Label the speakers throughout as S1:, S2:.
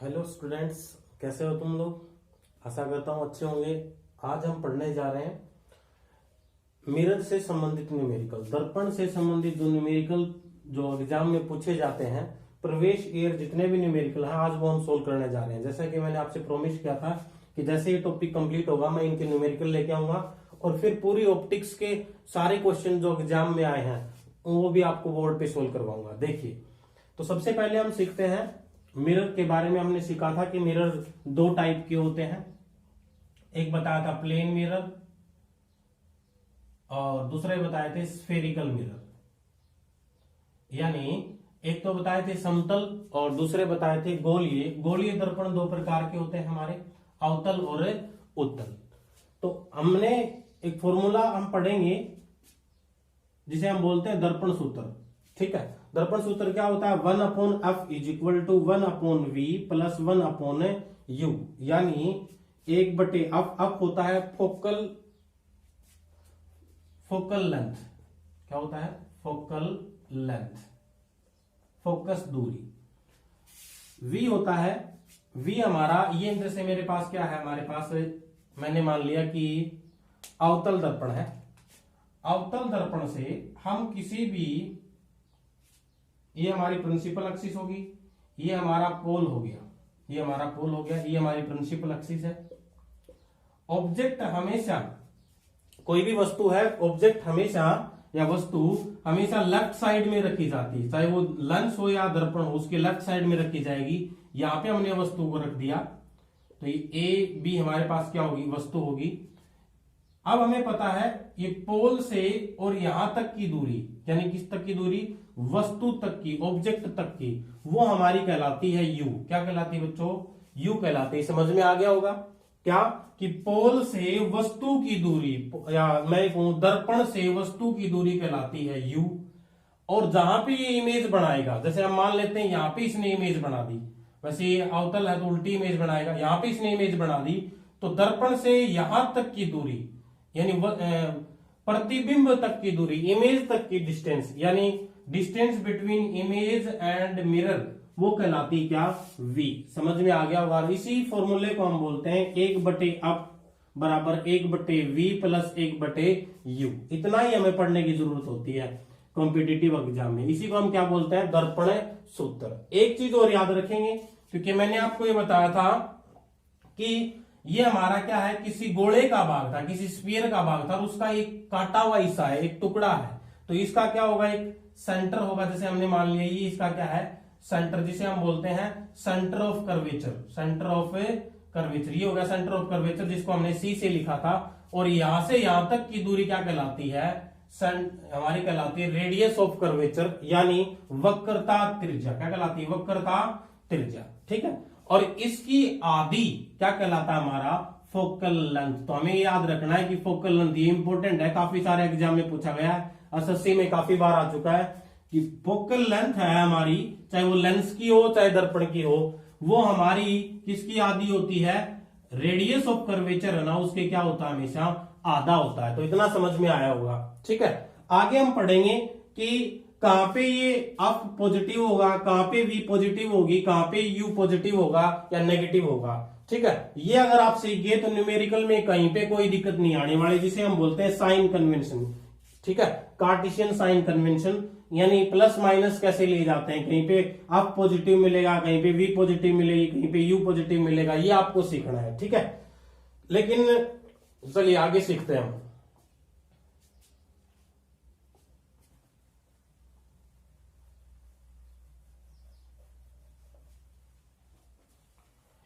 S1: Hello students, कैसे हो तुम लोग। आशा करता हूँ अच्छे होंगे। आज हम पढ़ने जा रहे हैं मिरर से संबंधित न्यूमेरिकल, दर्पण से संबंधित जो न्यूमेरिकल जो एग्जाम में पूछे जाते हैं, प्रवेश ईयर जितने भी न्यूमेरिकल हैं आज वो हम सोल्व करने जा रहे हैं। जैसा कि मैंने आपसे प्रॉमिस किया था कि जैसे ये टॉपिक कंप्लीट होगा मैं इनके न्यूमेरिकल लेके आऊंगा और फिर पूरी ऑप्टिक्स के सारे क्वेश्चन जो एग्जाम में आए हैं वो भी आपको बोर्ड पे सोल्व करवाऊंगा। देखिए, तो सबसे पहले हम सीखते हैं मिरर के बारे में। हमने सीखा था कि मिरर दो टाइप के होते हैं, एक बताया था प्लेन मिरर और दूसरे बताए थे स्फेरिकल मिरर। यानी एक तो बताए थे समतल और दूसरे बताए थे गोलीय। गोलीय दर्पण दो प्रकार के होते हैं हमारे, अवतल और उत्तल। तो हमने एक फॉर्मूला हम पढ़ेंगे जिसे हम बोलते हैं दर्पण सूत्र। ठीक है, दर्पण सूत्र क्या होता है? 1/f is equal to 1/v plus 1/u। यानी 1/f होता है फोकल लेंथ। क्या होता है? फोकल लेंथ, फोकस दूरी। v होता है, v हमारा ये जैसे मेरे पास क्या है, हमारे पास मैंने मान लिया कि अवतल दर्पण है। अवतल दर्पण से हम किसी भी, ये हमारी प्रिंसिपल एक्सिस होगी, ये हमारा पोल हो गया, ये हमारा पोल हो गया, ये हमारी प्रिंसिपल एक्सिस है। ऑब्जेक्ट हमेशा, कोई भी वस्तु है, ऑब्जेक्ट हमेशा या वस्तु हमेशा लेफ्ट साइड में रखी जाती है, चाहे वो लेंस हो या दर्पण हो, उसके लेफ्ट साइड में रखी जाएगी। यहां पे हमने वस्तु को रख दिया तो ये ए बी हमारे पास क्या होगी? वस्तु होगी। अब हमें पता है ये पोल से और यहां तक की दूरी, यानी किस तक की दूरी? वस्तु तक की, ऑब्जेक्ट तक की, वो हमारी कहलाती है यू। क्या कहलाती है बच्चों? यू कहलाती है। समझ में आ गया होगा क्या कि पोल से वस्तु की दूरी, या मैं कहूं दर्पण से वस्तु की दूरी कहलाती है यू। और जहां पे ये इमेज बनाएगा, जैसे हम मान लेते हैं यहां पे इसने इमेज बना दी, वैसे ये अवतल है तो उल्टी इमेज बनाएगा, यहां पे इसने इमेज बना दी, तो दर्पण से यहां तक की दूरी यानी प्रतिबिंब तक की दूरी, इमेज तक की डिस्टेंस, यानी distance between image and mirror, वो कहलाती क्या? v। समझ में आ गया होगा। इसी फॉर्मूले को हम बोलते हैं 1/f बराबर 1/v प्लस 1/u। इतना ही हमें पढ़ने की जरूरत होती है कॉम्पिटिटिव एग्जाम में। इसी को हम क्या बोलते हैं? दर्पण सूत्र। एक चीज और याद रखेंगे, क्योंकि मैंने आपको ये बताया था कि ये हमारा क्या है, किसी गोले का भाग था, किसी स्फीयर का भाग था और उसका एक काटा हुआ हिस्सा है, एक टुकड़ा है, तो इसका क्या होगा? एक सेंटर होगा। जैसे हमने मान लिया ये इसका क्या है? सेंटर, जिसे हम बोलते हैं centre of curvature. Centre of curvature ये होगा सेंटर ऑफ कर्वेचर, जिसको हमने सी से लिखा था। और यहां से यहां तक की दूरी क्या कहलाती है? हमारी कहलाती है रेडियस ऑफ कर्वेचर, यानी वक्रता त्रिज्या। क्या कहलाती है? वक्रता त्रिज्या। ठीक है, और इसकी आदि क्या कहलाता है? हमारा फोकल लेंथ। तो हमें याद रखना है कि फोकल लेंथ ये इंपॉर्टेंट है, काफी सारे एग्जाम में पूछा गया है, एसएससी में काफी बार आ चुका है कि फोकल लेंथ है हमारी, चाहे वो लेंस की हो चाहे दर्पण की हो, वो हमारी किसकी आदि होती है? रेडियस ऑफ कर्वेचर है ना, उसके क्या होता है? हमेशा आधा होता है। तो इतना समझ में आया होगा। ठीक है, आगे हम पढ़ेंगे कि कहां पे ये अप पॉजिटिव होगा, कहां पे वी पॉजिटिव होगी, कहां पे यू पॉजिटिव होगा या नेगेटिव होगा। ठीक है, ये अगर आप सीख गए तो न्यूमेरिकल में कहीं पे कोई दिक्कत नहीं आने वाली, जिसे हम बोलते हैं साइन कन्वेंशन। ठीक है, कार्टेशियन साइन कन्वेंशन, यानी प्लस माइनस कैसे लिए जाते हैं, कहीं पे अप पॉजिटिव मिलेगा, कहीं पे वी पॉजिटिव मिलेगी, कहीं पे यू पॉजिटिव मिलेगा, ये आपको सीखना है। ठीक है, लेकिन चलिए आगे सीखते हैं हम।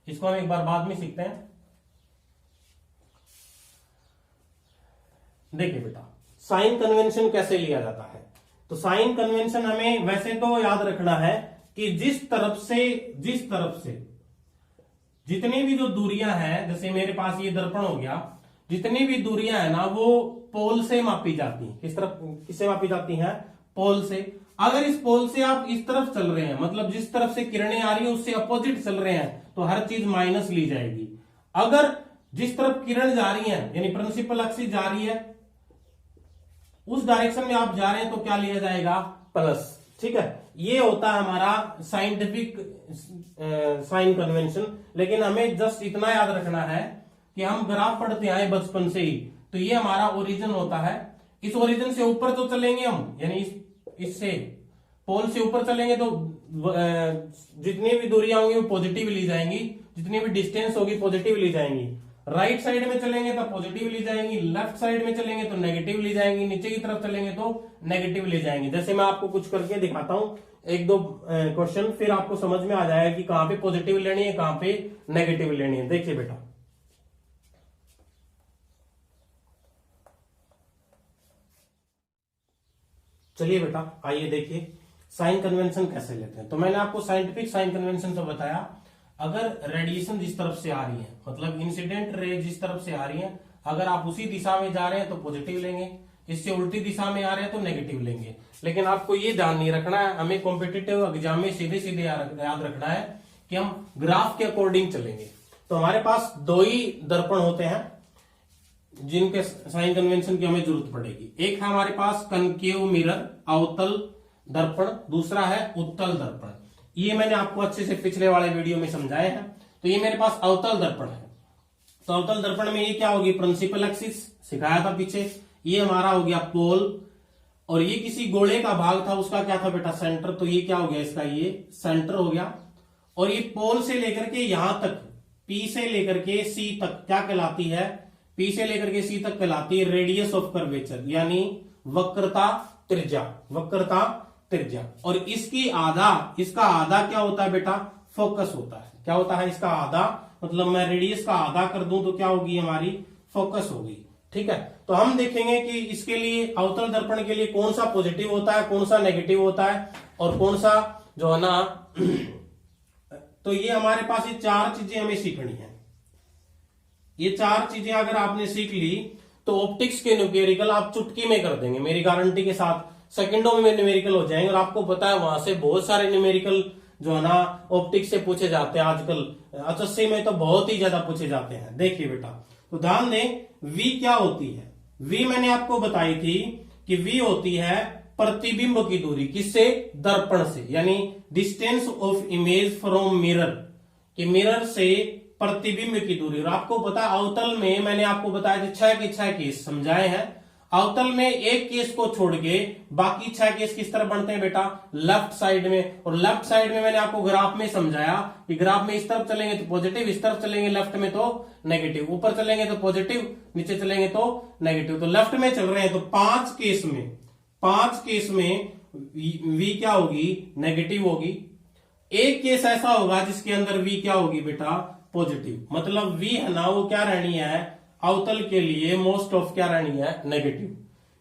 S1: इसको हम एक बार बाद में सीखते हैं। देखिए बेटा, साइन कन्वेंशन कैसे लिया जाता है। तो साइन कन्वेंशन हमें वैसे तो याद रखना है कि जिस तरफ से जितनी भी जो दूरियां हैं, जैसे मेरे पास ये दर्पण हो गया, जितनी भी दूरियां हैं ना वो पोल से मापी जाती हैं। किससे मापी जाती हैं? पोल से। अगर इस पोल से आप इस तरफ चल रहे हैं, मतलब जिस तरफ से किरणें आ रही है उससे अपोजिट चल रहे हैं, तो हर चीज माइनस ली जाएगी। अगर जिस तरफ किरण जा रही है, यानी प्रिंसिपल एक्सिस जा रही है, उस डायरेक्शन में आप जा रहे हैं तो क्या लिया जाएगा? प्लस। ठीक है, ये होता है हमारा साइंटिफिक साइन कन्वेंशन। लेकिन हमें जस्ट इतना याद रखना है कि हम ग्राफ पढ़ते आए बचपन से ही, तो ये हमारा ओरिजिन होता है। इस ओरिजिन से ऊपर तो चलेंगे हम, यानी इससे पोल से ऊपर चलेंगे तो जितनी भी दूरियां होंगी वो पॉजिटिव ली जाएंगी, जितनी भी डिस्टेंस होगी पॉजिटिव ली जाएंगी। राइट साइड में चलेंगे तो पॉजिटिव ली जाएंगी, लेफ्ट साइड में चलेंगे तो नेगेटिव ली जाएंगी, नीचे की तरफ चलेंगे तो नेगेटिव ले जाएंगे। जैसे मैं आपको कुछ करके दिखाता हूं, एक दो क्वेश्चन, फिर आपको समझ में आ जाएगा कि कहां पे पॉजिटिव लेनी है, कहां पे नेगेटिव लेनी है। देखिए बेटा, चलिए बेटा आइए देखिए साइन कन्वेंशन कैसे लेते हैं। तो मैंने आपको साइंटिफिक साइन कन्वेंशन तो बताया, अगर रेडिएशन जिस तरफ से आ रही है, मतलब इंसिडेंट रे जिस तरफ से आ रही है, अगर आप उसी दिशा में जा रहे हैं तो पॉजिटिव लेंगे, इससे उल्टी दिशा में आ रहे हैं तो नेगेटिव लेंगे। लेकिन आपको ये ध्यान नहीं रखना है, हमें कॉम्पिटिटिव एग्जाम में सीधे सीधे याद रखना है कि हम ग्राफ के अकॉर्डिंग चलेंगे। तो हमारे पास दो ही दर्पण होते हैं जिनके साइन कन्वेंशन की हमें जरूरत पड़ेगी। एक है हमारे पास कनकेव मिरर, अवतल दर्पण, दूसरा है उत्तल दर्पण। ये मैंने आपको अच्छे से पिछले वाले वीडियो में समझाया है। तो ये मेरे पास अवतल दर्पण है। तो अवतल दर्पण में ये क्या होगी, प्रिंसिपल एक्सिस सिखाया था पीछे, ये हमारा हो गया पोल, और ये किसी गोले का भाग था, उसका क्या था बेटा, सेंटर। तो ये क्या हो गया, इसका ये सेंटर हो गया। और ये पोल से लेकर के यहां तक, पी से लेकर के सी तक क्या कहलाती है, पी से लेकर के सी तक कहलाती है रेडियस ऑफ कर्वेचर, यानी वक्रता त्रिज्या, वक्रता त्रिज्या। और इसकी आधा, इसका आधा क्या होता है बेटा, फोकस होता है। क्या होता है इसका आधा, मतलब मैं रेडियस का आधा कर दूं तो क्या होगी हमारी, फोकस होगी। ठीक है, तो हम देखेंगे कि इसके लिए अवतल दर्पण के लिए कौन सा पॉजिटिव होता है, कौन सा नेगेटिव होता है, और कौन सा जो है ना तो ये हमारे पास ये चार चीजें हमें सीखनी है। ये चार चीजें अगर आपने सीख ली तो ऑप्टिक्स के न्यूमेरिकल आप चुटकी में कर देंगे, मेरी गारंटी के साथ सेकंडों में न्यूमेरिकल हो जाएंगे। और आपको पता है वहां से बहुत सारे न्यूमेरिकल जो है ना ऑप्टिक्स से पूछे जाते हैं आजकल, एचएससी में तो बहुत ही ज्यादा पूछे जाते हैं। देखिए बेटा, तो ध्यान दें, वी क्या होती है, वी मैंने आपको बताई थी कि वी होती है प्रतिबिंब की दूरी, किससे, दर्पण से, यानी distance of image from mirror, कि मिरर से प्रतिबिंब की दूरी। और आपको पता है अवतल में मैंने आपको बताया था 6 के 6 केस समझाए हैं। अवतल में एक केस को छोड़ के बाकी 6 केस किस तरफ बनते हैं बेटा, लेफ्ट साइड में। और लेफ्ट साइड में मैंने आपको ग्राफ में समझाया कि ग्राफ में इस तरफ चलेंगे तो पॉजिटिव, इस तरफ चलेंगे लेफ्ट में तो नेगेटिव, ऊपर चलेंगे तो पॉजिटिव, नीचे चलेंगे तो नेगेटिव। तो लेफ्ट में चल रहे हैं तो 5 केस में वी क्या होगी, नेगेटिव होगी। एक केस ऐसा होगा जिसके अंदर वी क्या होगी बेटा, पॉजिटिव। मतलब वी है ना वो क्या रहनी है, अवतल के लिए मोस्ट ऑफ क्या रहनी है, नेगेटिव।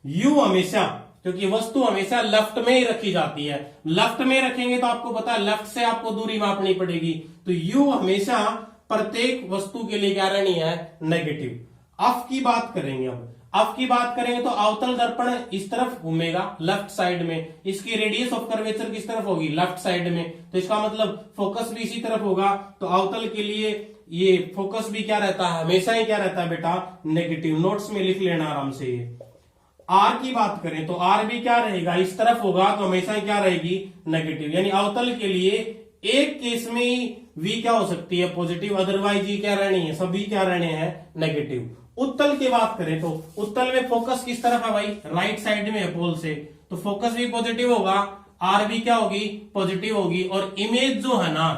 S1: यू हमेशा, क्योंकि वस्तु हमेशा लेफ्ट में ही रखी जाती है, लेफ्ट में रखेंगे तो आपको पता है लेफ्ट से आपको दूरी मापनी पड़ेगी, तो यू हमेशा प्रत्येक वस्तु के लिए क्या रहनी है, नेगेटिव। अफ की बात करेंगे, अब की बात करेंगे तो अवतल दर्पण इस तरफ घूमेगा लेफ्ट साइड में, इसकी रेडियस ऑफ कर्वेचर किस तरफ होगी, लेफ्ट साइड में, तो इसका मतलब फोकस भी इसी तरफ होगा। तो अवतल के लिए ये फोकस भी क्या रहता है, हमेशा ही क्या रहता है बेटा, नेगेटिव। नोट्स में लिख लेना आराम से। ये आर की बात करें तो आर भी क्या रहेगा, इस तरफ होगा, तो हमेशा क्या रहेगी, नेगेटिव। यानी अवतल के लिए एक केस में ही वी क्या हो सकती है, पॉजिटिव, अदरवाइज ये क्या रहनी है, सभी क्या रहने हैं, नेगेटिव। उत्तल की बात करें तो उत्तल में फोकस किस तरफ है भाई, राइट साइड में है पोल से, तो फोकस भी पॉजिटिव होगा, आर भी क्या होगी, पॉजिटिव होगी। और इमेज जो है ना,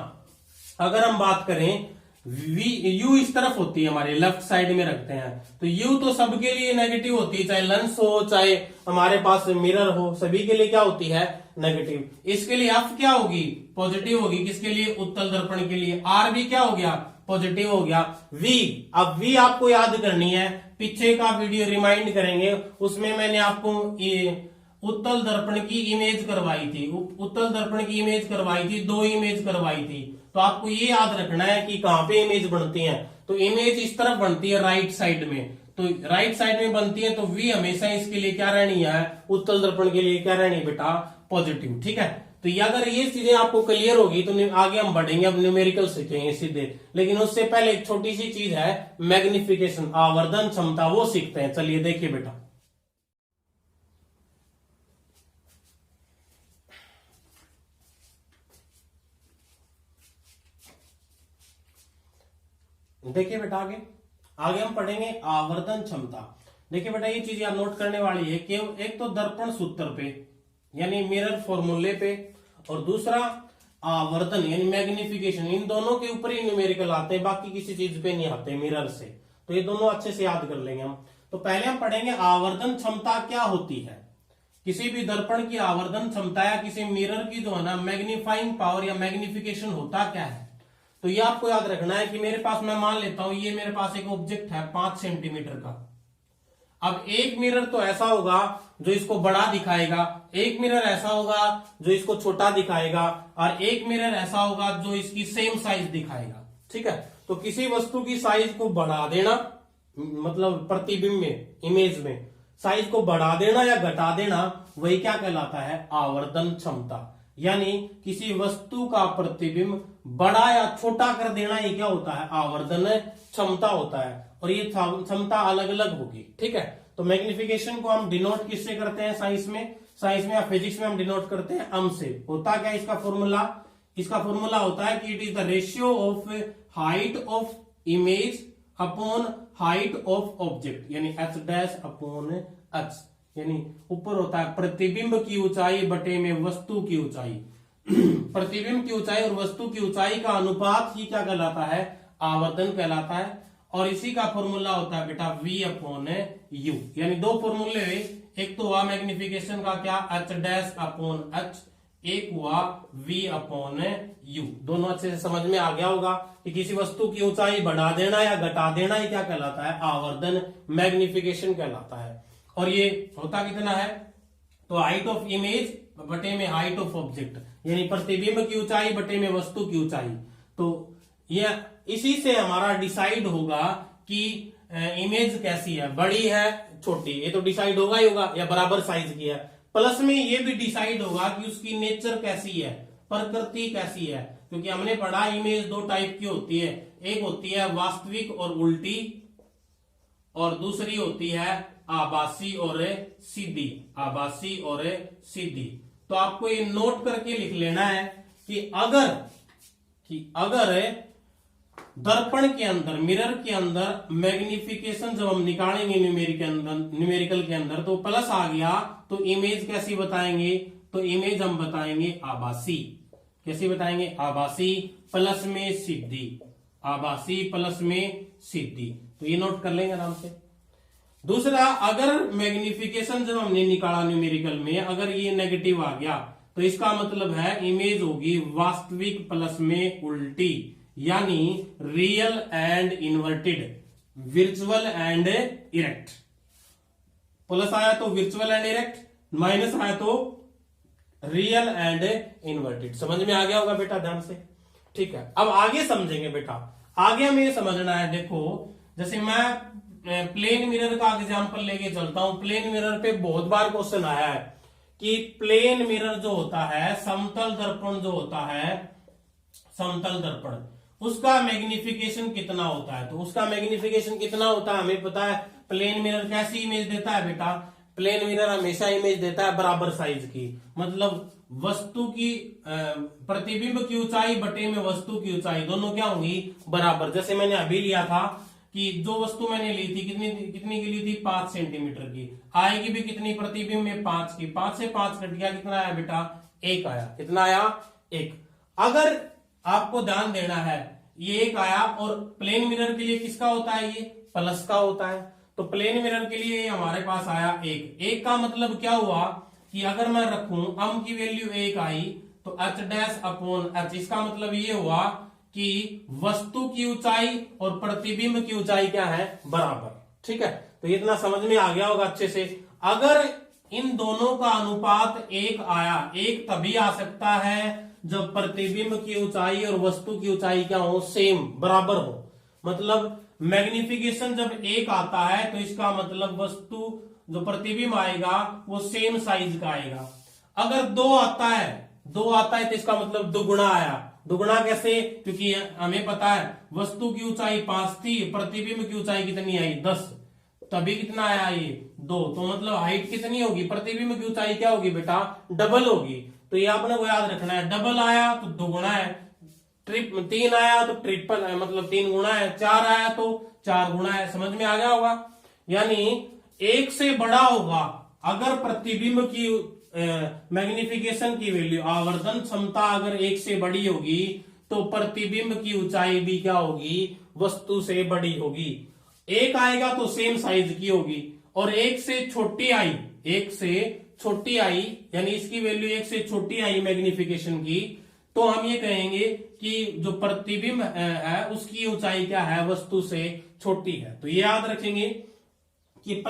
S1: अगर हम बात करें वी, यू इस तरफ होती है हमारे लेफ्ट साइड में रखते हैं, तो यू तो सबके लिए नेगेटिव होती है, चाहे लेंस हो चाहे हमारे पास मिरर हो, सभी के लिए क्या होती है, नेगेटिव। इसके लिए एफ क्या होगी, पॉजिटिव होगी, किसके लिए, उत्तल दर्पण के लिए। आर भी क्या हो गया, पॉजिटिव हो गया। वी, अब वी आपको याद करनी है, पीछे का वीडियो रिमाइंड करेंगे, उसमें मैंने आपको उत्तल दर्पण की इमेज करवाई थी, उत्तल दर्पण की इमेज करवाई थी, 2 इमेज करवाई थी। तो आपको ये याद रखना है कि कहां पे इमेज बनती है, तो इमेज इस तरफ बनती है राइट साइड में, तो राइट साइड में बनती है, तो वी हमेशा इसके लिए क्या रहनी है, उत्तल दर्पण के लिए क्या रहनी है बेटा, पॉजिटिव। ठीक है, तो ये अगर ये चीजें आपको क्लियर होगी तो आगे हम बढ़ेंगे, अब न्यूमेरिकल सीखेंगे सीधे। लेकिन उससे पहले एक छोटी सी चीज है, मैग्निफिकेशन, आवर्धन क्षमता, वो सीखते हैं। चलिए देखिए बेटा, देखिए बेटा आगे आगे हम पढ़ेंगे आवर्धन क्षमता। देखिए बेटा ये चीज याद नोट करने वाली है कि एक तो दर्पण सूत्र पे यानी मिरर फॉर्मूले पे, और दूसरा आवर्धन यानी मैग्निफिकेशन, इन दोनों के ऊपर ही न्यूमेरिकल आते हैं, बाकी किसी चीज पे नहीं आते मिरर से। तो ये दोनों अच्छे से याद कर लेंगे हम। तो पहले हम पढ़ेंगे आवर्धन क्षमता क्या होती है। किसी भी दर्पण की आवर्धन क्षमता या किसी मिरर की जो है ना मैग्नीफाइंग पावर या मैग्निफिकेशन होता क्या है। तो ये आपको याद रखना है कि मेरे पास, मैं मान लेता हूं ये मेरे पास एक ऑब्जेक्ट है 5 सेंटीमीटर का। अब एक मिरर तो ऐसा होगा जो इसको बड़ा दिखाएगा, एक मिरर ऐसा होगा जो इसको छोटा दिखाएगा, और एक मिरर ऐसा होगा जो इसकी सेम साइज दिखाएगा। ठीक है, तो किसी वस्तु की साइज को बढ़ा देना, मतलब प्रतिबिंब में, इमेज में साइज को बढ़ा देना या घटा देना, वही क्या कहलाता है, आवर्धन क्षमता। यानी किसी वस्तु का प्रतिबिंब बड़ा या छोटा कर देना, ये क्या होता है, आवर्धन क्षमता होता है। और ये क्षमता अलग अलग होगी। ठीक है, तो मैग्निफिकेशन को हम डिनोट किससे करते हैं साइंस में या फिजिक्स में हम डिनोट करते हैं अम से। होता क्या इसका फॉर्मूला, इसका फॉर्मूला होता है कि it is the ratio of height of image upon height of object, यानी h डैश अपॉन h, यानी ऊपर होता है प्रतिबिंब की ऊंचाई बटे में वस्तु की ऊंचाई। प्रतिबिंब की ऊंचाई और वस्तु की ऊंचाई का अनुपात ही क्या कहलाता है, आवर्धन कहलाता है। और इसी का फॉर्मूला होता है बेटा v अपॉन u, यानी दो फॉर्मूले हुए, एक तो हुआ मैग्निफिकेशन का क्या, h डैश अपॉन h, एक हुआ v अपॉन u। दोनों अच्छे से समझ में आ गया होगा कि किसी वस्तु की ऊंचाई बढ़ा देना या घटा देना ही क्या कहलाता है, आवर्धन मैग्निफिकेशन कहलाता है। और ये होता कितना है, तो हाइट ऑफ इमेज बटे में हाइट ऑफ ऑब्जेक्ट, यानी प्रतिबिंब की ऊंचाई बटे में वस्तु की ऊंचाई। तो ये इसी से हमारा डिसाइड होगा कि इमेज कैसी है, बड़ी है छोटी, ये तो डिसाइड होगा ही होगा, या बराबर साइज की है। प्लस में ये भी डिसाइड होगा कि उसकी नेचर कैसी है, प्रकृति कैसी है। क्योंकि हमने पढ़ा इमेज दो टाइप की होती है, एक होती है वास्तविक और उल्टी, और दूसरी होती है आभासी और सीधी, आभासी और सीधी। तो आपको ये नोट करके लिख लेना है कि अगर दर्पण के अंदर, मिरर के अंदर मैग्निफिकेशन जब हम निकालेंगे न्यूमेरिकल के अंदर, तो प्लस आ गया, तो इमेज कैसी बताएंगे, तो इमेज हम बताएंगे आभासी। कैसी बताएंगे, आभासी प्लस में सीधी, आभासी प्लस में सीधी। तो ये नोट कर लेंगे आराम से। दूसरा, अगर मैग्निफिकेशन जब हमने निकाला न्यूमेरिकल में, अगर ये नेगेटिव आ गया, तो इसका मतलब है इमेज होगी वास्तविक प्लस में उल्टी, यानी real and inverted, virtual and erect. Plus आया तो विर्चुअल एंड इरेक्ट, माइनस आया तो रियल एंड इन्वर्टेड। समझ में आ गया होगा बेटा ध्यान से। ठीक है, अब आगे समझेंगे बेटा। आगे हमें समझना है, देखो जैसे मैं प्लेन मिरर का एग्जांपल लेके चलता हूं। प्लेन मिरर पे बहुत बार क्वेश्चन आया है कि प्लेन मिरर जो होता है, समतल दर्पण जो होता है, समतल दर्पण, उसका मैग्निफिकेशन कितना होता है। तो उसका मैग्निफिकेशन कितना होता है हमें पता है। प्लेन मिरर कैसी इमेज देता है बेटा, प्लेन मिरर हमेशा इमेज देता है बराबर साइज की, मतलब वस्तु की प्रतिबिंब की ऊंचाई बटे में वस्तु की ऊंचाई, दोनों क्या होंगी, बराबर। जैसे मैंने अभी लिया था कि जो वस्तु मैंने ली थी, कितनी की ली थी, 5 सेंटीमीटर की, आएगी भी कितनी, प्रतिबिंब में 5 की, 5 से 5 कट गया, कितना आया बेटा, 1 आया। कितना आया, 1। अगर आपको ध्यान देना है, ये 1 आया, और प्लेन मिरर के लिए किसका होता है, ये प्लस का होता है। तो प्लेन मिरर के लिए हमारे पास आया 1। 1 का मतलब क्या हुआ कि अगर मैं रखूं अम की वैल्यू 1 आई, तो h डैश अपॉन h, इसका मतलब ये हुआ कि वस्तु की ऊंचाई और प्रतिबिंब की ऊंचाई क्या है, बराबर। ठीक है, तो इतना समझ में आ गया होगा अच्छे से। अगर इन दोनों का अनुपात 1 आया, 1 तभी आ सकता है जब प्रतिबिंब की ऊंचाई और वस्तु की ऊंचाई क्या हो, सेम, बराबर हो। मतलब मैग्निफिकेशन जब 1 आता है तो इसका मतलब वस्तु जो प्रतिबिंब आएगा वो सेम साइज का आएगा। अगर 2 आता है तो इसका मतलब दुगुना आया। दुगुना कैसे, क्योंकि हमें पता है वस्तु की ऊंचाई 5 थी, प्रतिबिंब की ऊंचाई कितनी आई, 10, तभी कितना आया, ये 2। तो मतलब हाइट कितनी होगी, प्रतिबिंब की ऊंचाई क्या होगी बेटा, डबल होगी। तो ये आपने को याद रखना है, डबल आया तो दुगुना है, तीन आया तो ट्रिपल है, मतलब 3 गुणा है, 4 आया तो 4 गुणा है। समझ में आ गया होगा। यानी 1 से बड़ा होगा अगर प्रतिबिंब की मैग्निफिकेशन की वैल्यू, आवर्धन क्षमता अगर 1 से बड़ी होगी तो प्रतिबिंब की ऊंचाई भी क्या होगी, वस्तु से बड़ी होगी। 1 आएगा तो सेम साइज की होगी, और 1 से छोटी आई, 1 से छोटी आई यानी इसकी वैल्यू 1 से छोटी आई मैग्निफिकेशन की, तो हम ये कहेंगे कि जो प्रतिबिंब है उसकी ऊंचाई क्या है, वस्तु से छोटी है। तो ये याद रखेंगे कि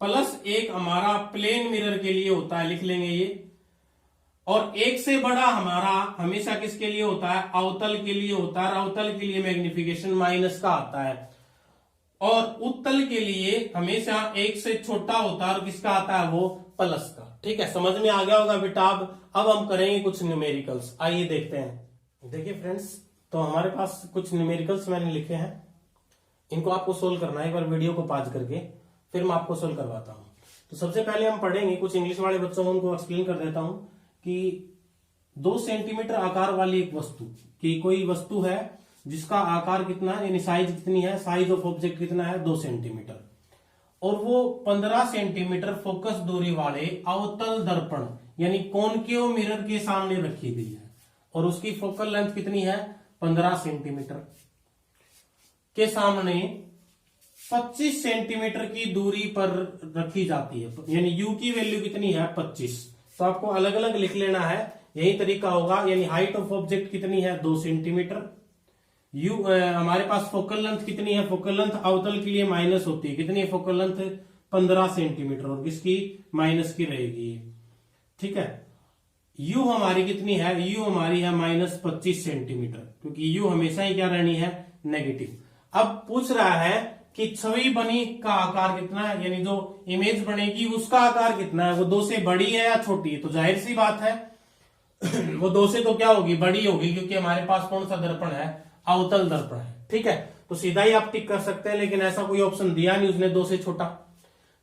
S1: +1 हमारा प्लेन मिरर के लिए होता है, लिख लेंगे ये। और 1 से बड़ा हमारा हमेशा किसके लिए होता है, अवतल के लिए होता है। अवतल के लिए मैग्निफिकेशन माइनस का आता है, और उत्तल के लिए हमेशा 1 से छोटा होता है, और किसका आता है, वो प्लस का। ठीक है, समझ में आ गया होगा बेटा। अब हम करेंगे कुछ न्यूमेरिकल्स, आइए देखते हैं। देखिए फ्रेंड्स, तो हमारे पास कुछ न्यूमेरिकल्स मैंने लिखे हैं, इनको आपको सोल्व करना है। एक बार वीडियो को पॉज करके फिर मैं आपको सोल्व करवाता हूं। तो सबसे पहले हम पढ़ेंगे, कुछ इंग्लिश वाले बच्चों को उनको एक्सप्लेन कर देता हूं कि 2 सेंटीमीटर आकार वाली एक वस्तु की, कोई वस्तु है जिसका आकार कितना है, यानी साइज कितनी है, साइज ऑफ ऑब्जेक्ट कितना है, 2 सेंटीमीटर, और वो 15 सेंटीमीटर फोकस दूरी वाले अवतल दर्पण यानी कॉनकेव मिरर के सामने रखी गई है, और उसकी फोकल लेंथ कितनी है, 15 सेंटीमीटर के सामने 25 सेंटीमीटर की दूरी पर रखी जाती है, यानी u की वैल्यू कितनी है, 25। तो आपको अलग अलग लिख लेना है, यही तरीका होगा। यानी हाइट ऑफ ऑब्जेक्ट कितनी है, 2 सेंटीमीटर। हमारे पास फोकल लेंथ कितनी है, फोकल लेंथ अवतल के लिए माइनस होती है, कितनी है फोकल लेंथ, 15 सेंटीमीटर, और किसकी, माइनस की रहेगी। ठीक है, u हमारी कितनी है, u हमारी है -25 सेंटीमीटर, क्योंकि u हमेशा ही क्या रहनी है, नेगेटिव। अब पूछ रहा है कि छवि बनी का आकार कितना है, यानी जो इमेज बनेगी उसका आकार कितना है, वो 2 से बड़ी है या छोटी है। तो जाहिर सी बात है वो 2 से तो क्या होगी, बड़ी होगी, क्योंकि हमारे पास कौन सा दर्पण है, अवतल दर्पण है। ठीक है, तो सीधा ही आप टिक कर सकते हैं, लेकिन ऐसा कोई ऑप्शन दिया नहीं उसने, 2 से छोटा।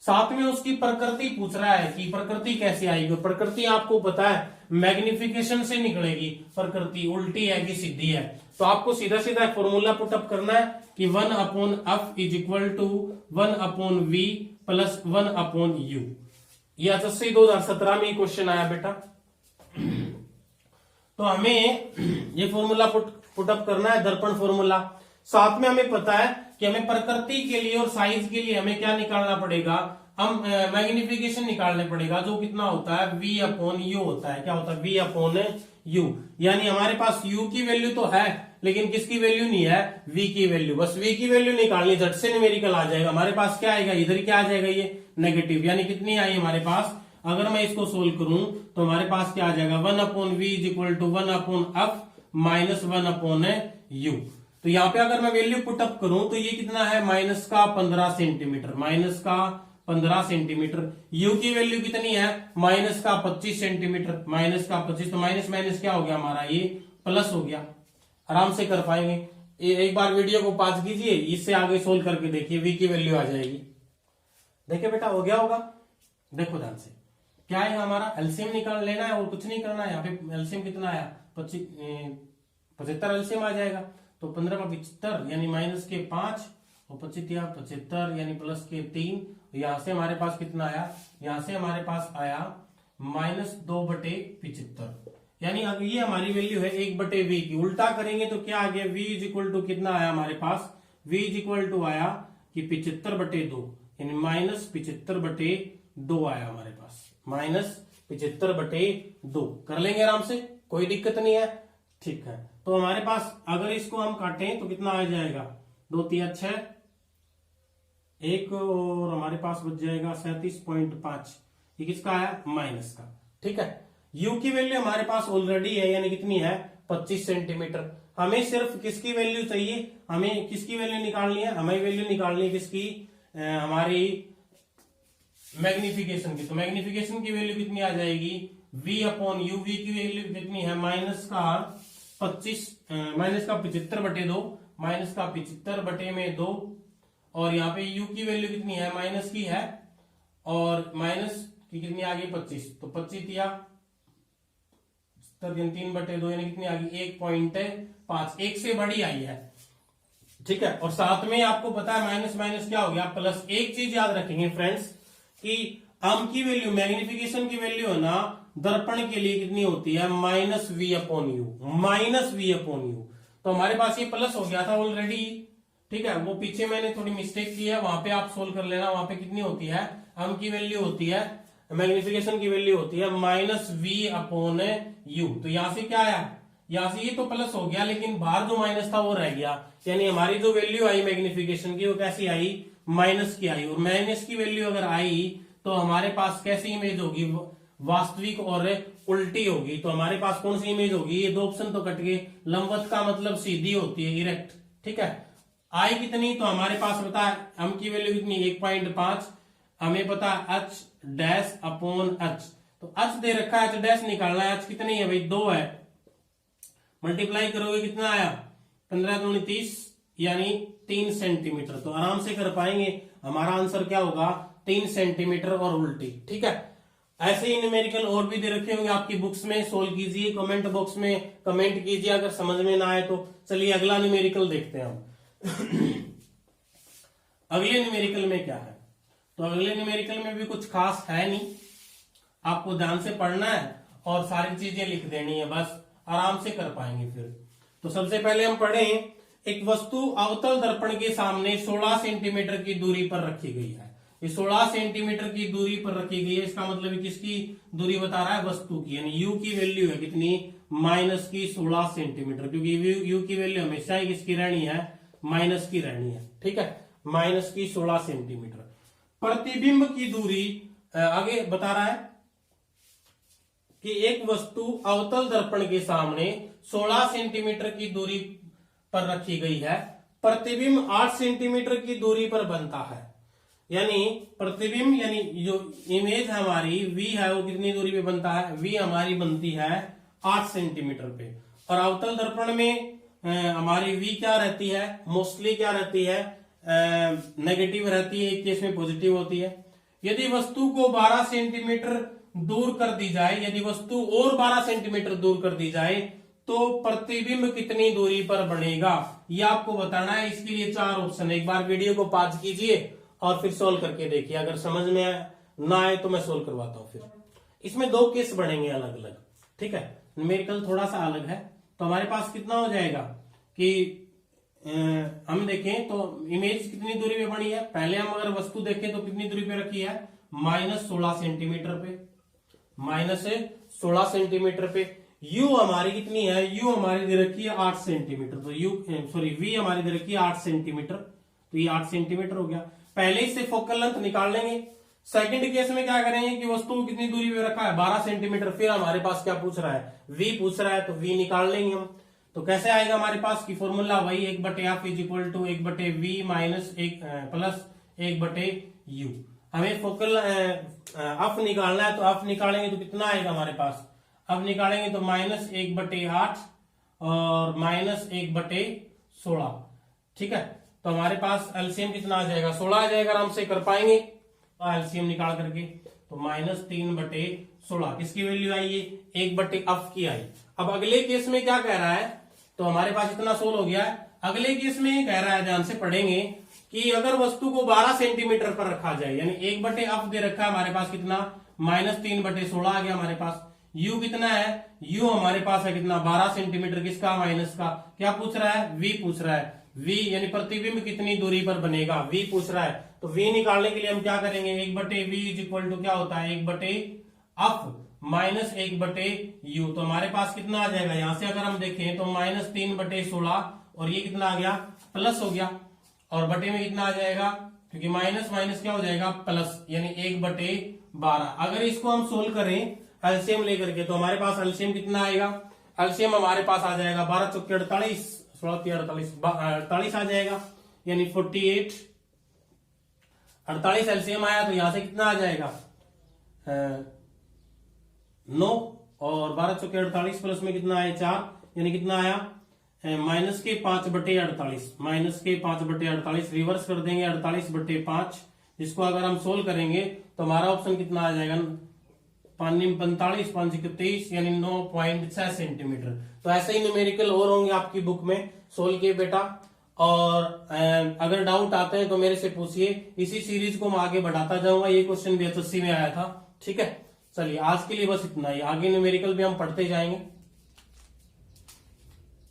S1: साथ में उसकी प्रकृति पूछ रहा है कि प्रकृति कैसे आएगी। प्रकृति आपको पता है मैग्निफिकेशन से निकलेगी, प्रकृति उल्टी है कि सीधी है। तो आपको सीधा सीधा फॉर्मूला पुटअप करना है कि 1/f is equal to 1/v plus 1/u। ये एसएससी 2017 में क्वेश्चन आया बेटा। तो हमें ये फॉर्मूला पुटअप करना है, दर्पण फॉर्मूला। साथ में हमें पता है कि हमें प्रकृति के लिए और साइज के लिए हमें क्या निकालना पड़ेगा, हम मैग्निफिकेशन निकालने पड़ेगा, जो कितना होता है, v/u होता है। क्या होता है, v/u। यानी हमारे पास u की वैल्यू तो है, लेकिन किसकी वैल्यू नहीं है, v की वैल्यू। बस v की वैल्यू निकालनी, झट से न्यूमेरिकल आ जाएगा हमारे पास। क्या आएगा, इधर क्या आ जाएगा, ये नेगेटिव। यानी कितनी आई हमारे पास, अगर मैं इसको सोल्व करूं तो हमारे पास क्या आ जाएगा, 1/v is equal to 1/f minus 1/u। तो यहाँ पे अगर मैं वैल्यू पुटअप करूं तो ये कितना है, -15 सेंटीमीटर, -15 सेंटीमीटर। u की वैल्यू कितनी है, -25 सेंटीमीटर, -25। तो माइनस माइनस क्या हो गया हमारा, ये प्लस हो गया। आराम से कर पाएंगे। एक बार वीडियो को पॉज कीजिए, इससे आगे सोल्व करके देखिए, v की वैल्यू आ जाएगी। देखिए बेटा, हो गया होगा। देखो ध्यान से, क्या है हमारा, एलसीएम निकाल लेना है और कुछ नहीं करना है। यहाँ पे एलसीएम कितना आया, 75 एलसीएम आ जाएगा। तो 15 का 75 यानी -5 और 75 यानी +3। यहां से हमारे पास कितना आया, यहां से हमारे पास आया -2/75, यानी अगर ये हमारी वैल्यू है 1/v की। उल्टा करेंगे तो क्या आ गया, v इज इक्वल टू कितना आया हमारे पास, v इज इक्वल टू आया कि 75/2, यानी -75/2 आया हमारे पास, -75/2। कर लेंगे आराम से, कोई दिक्कत नहीं है। ठीक है, तो हमारे पास अगर इसको हम काटें तो कितना आ जाएगा, 2 3 6, 1 और हमारे पास बच जाएगा 37.5। ये किसका है, माइनस का। ठीक है, u की वैल्यू हमारे पास ऑलरेडी है, यानी कितनी है, 25 सेंटीमीटर। हमें सिर्फ किसकी वैल्यू चाहिए, हमें किसकी वैल्यू निकालनी है, हमें वैल्यू निकालनी है किसकी, हमारी मैग्निफिकेशन की। तो मैग्निफिकेशन की वैल्यू कितनी आ जाएगी, v/u। v की वैल्यू कितनी है, -75/2, -75/2, और यहाँ पे u की वैल्यू कितनी है, माइनस की है, और माइनस की कितनी आ गई, 25। तो 25 या तो 3/2 यानी कितनी आ गई 1.5, 1 से बड़ी आई है, ठीक है। और साथ में आपको पता है माइनस माइनस क्या हो गया प्लस। एक चीज याद रखेंगे फ्रेंड्स कि आम की वैल्यू, मैग्निफिकेशन की वैल्यू है ना दर्पण के लिए कितनी होती है -v/u, -v/u। तो हमारे पास ये प्लस हो गया था ऑलरेडी, ठीक है। वो पीछे मैंने थोड़ी मिस्टेक की है, वहां पे आप सोल्व कर लेना। वहां पे कितनी होती है, आम की वैल्यू होती है, मैग्निफिकेशन की वैल्यू होती है -v/u। तो यहां से क्या आया, यहां से ये तो प्लस हो गया, लेकिन बाहर जो माइनस था वो रह गया, यानी हमारी जो वैल्यू आई मैग्निफिकेशन की वो कैसी आई, माइनस की आई। और माइनस की वैल्यू अगर आई तो हमारे पास कैसी इमेज होगी, वास्तविक और उल्टी होगी। तो हमारे पास कौन सी इमेज होगी, ये दो ऑप्शन तो कट गए। लंबवत का मतलब सीधी होती है, इरेक्ट, ठीक है। आई कितनी, तो हमारे पास पता है हम की वैल्यू कितनी 1.5, हमें पता है h'/h। तो h दे रखा है, h' निकालना है। h कितनी है भाई 2 है, मल्टीप्लाई करोगे कितना आया 15 दूनी 30 यानी 3 सेंटीमीटर। तो आराम से कर पाएंगे, हमारा आंसर क्या होगा 3 सेंटीमीटर और उल्टी, ठीक है। ऐसे ही न्यूमेरिकल और भी दे रखे होंगे आपकी बुक्स में, सोल्व कीजिए, कमेंट बॉक्स में कमेंट कीजिए अगर समझ में ना आए तो। चलिए अगला न्यूमेरिकल देखते हैं हम। अगले न्यूमेरिकल में क्या है, तो अगले न्यूमेरिकल में भी कुछ खास है नहीं, आपको ध्यान से पढ़ना है और सारी चीजें लिख देनी है, बस आराम से कर पाएंगे फिर। तो सबसे पहले हम पढ़ें, एक वस्तु अवतल दर्पण के सामने 16 सेंटीमीटर की दूरी पर रखी गई है। ये 16 सेंटीमीटर की दूरी पर रखी गई है, इसका मतलब किसकी दूरी बता रहा है, वस्तु की, यानी u की वैल्यू है कितनी -16 सेंटीमीटर, क्योंकि u की वैल्यू हमेशा ही किसकी रहनी है, माइनस की रहनी है, ठीक है, -16 सेंटीमीटर। प्रतिबिंब की दूरी आगे बता रहा है कि एक वस्तु अवतल दर्पण के सामने 16 सेंटीमीटर की दूरी पर रखी गई है, प्रतिबिंब 8 सेंटीमीटर की दूरी पर बनता है। यानी प्रतिबिंब यानी जो इमेज हमारी v है वो कितनी दूरी पे बनता है, v हमारी बनती है 8 सेंटीमीटर पे। और अवतल दर्पण में हमारी v क्या रहती है, मोस्टली क्या रहती है, नेगेटिव रहती है, एक केस में पॉजिटिव होती है। यदि वस्तु को 12 सेंटीमीटर दूर कर दी जाए, यदि वस्तु और 12 सेंटीमीटर दूर कर दी जाए तो प्रतिबिंब कितनी दूरी पर बनेगा, ये आपको बताना है। इसके लिए 4 ऑप्शन है, एक बार वीडियो को पॉज कीजिए और फिर सोल्व करके देखिए, अगर समझ में ना आए तो मैं सोल्व करवाता हूं। फिर इसमें 2 केस बनेंगे अलग अलग, ठीक है, न्यूमेरिकल थोड़ा सा अलग है। तो हमारे पास कितना हो जाएगा कि हम देखें तो इमेज कितनी दूरी पे बनी है, पहले हम अगर वस्तु देखें तो कितनी दूरी पे रखी है, -16 सेंटीमीटर पे, -16 सेंटीमीटर पे। u हमारी कितनी है, u हमारी दे रखी है 8 सेंटीमीटर, तो v हमारी दे रखी है 8 सेंटीमीटर, तो ये 8 सेंटीमीटर हो गया। पहले इससे फोकल लेंथ निकाल लेंगे। सेकंड केस में क्या करेंगे कि वस्तु को कितनी दूरी पे रखा है 12 सेंटीमीटर, फिर हमारे पास क्या पूछ रहा है, v पूछ रहा है, तो v निकाल लेंगे हम। तो कैसे आएगा हमारे पास की फॉर्मूला वही 1/f = 1/v प्लस 1/u। हमें फोकल अफ निकालना है, तो अफ निकालेंगे तो कितना आएगा हमारे पास, अब निकालेंगे तो -1/8 और -1/16, ठीक है। तो हमारे पास एलसीएम कितना आ जाएगा, 16 आ जाएगा, आराम से कर पाएंगे एलसीएम निकाल करके। तो -3/16 किसकी वैल्यू आई, ये 1/f की आई। अब अगले केस में क्या कह रहा है, तो हमारे पास इतना सोल्व हो गया है। अगले केस में कह रहा है, ध्यान से पढ़ेंगे, कि अगर वस्तु को 12 सेंटीमीटर पर रखा जाए, यानी 1/f दे रखा है हमारे पास कितना, -3/16 आ गया हमारे पास। u कितना है, u हमारे पास है कितना 12 सेंटीमीटर, किसका, माइनस का। क्या पूछ रहा है, v पूछ रहा है, v यानी प्रतिबिंब कितनी दूरी पर बनेगा, v पूछ रहा है। तो v निकालने के लिए हम क्या करेंगे, 1/v = क्या होता है, 1/f - 1/u। तो हमारे पास कितना आ जाएगा, यहां से अगर हम देखें तो -3/16 और ये कितना आ गया, प्लस हो गया, और बटे में कितना आ जाएगा, क्योंकि माइनस माइनस क्या हो जाएगा, प्लस, यानी 1/12। अगर इसको हम सोल्व करें एलसीएम लेकर के, तो हमारे पास एलसीएम कितना आएगा, एलसीएम हमारे पास आ जाएगा 12 × 4 = 48, 48 आ जाएगा, यानी 48। 48 एलसीएम आया तो यहां से कितना आ जाएगा 9, और 12 × 4 = 48 प्लस में कितना आया 4, यानी कितना आया -5/48, -5/48 रिवर्स कर देंगे 48/5, जिसको अगर हम सोल्व करेंगे तो हमारा ऑप्शन कितना आ जाएगा 45 5 23 यानी 9.6 सेंटीमीटर। तो ऐसे ही न्यूमेरिकल और होंगे आपकी बुक में, सोल्व किए बेटा। और अगर डाउट आते हैं तो मेरे से पूछिए, इसी सीरीज को मैं आगे बढ़ाता जाऊंगा। ये क्वेश्चन भी एसएससी में आया था, ठीक है। चलिए आज के लिए बस इतना ही, आगे न्यूमेरिकल भी हम पढ़ते जाएंगे।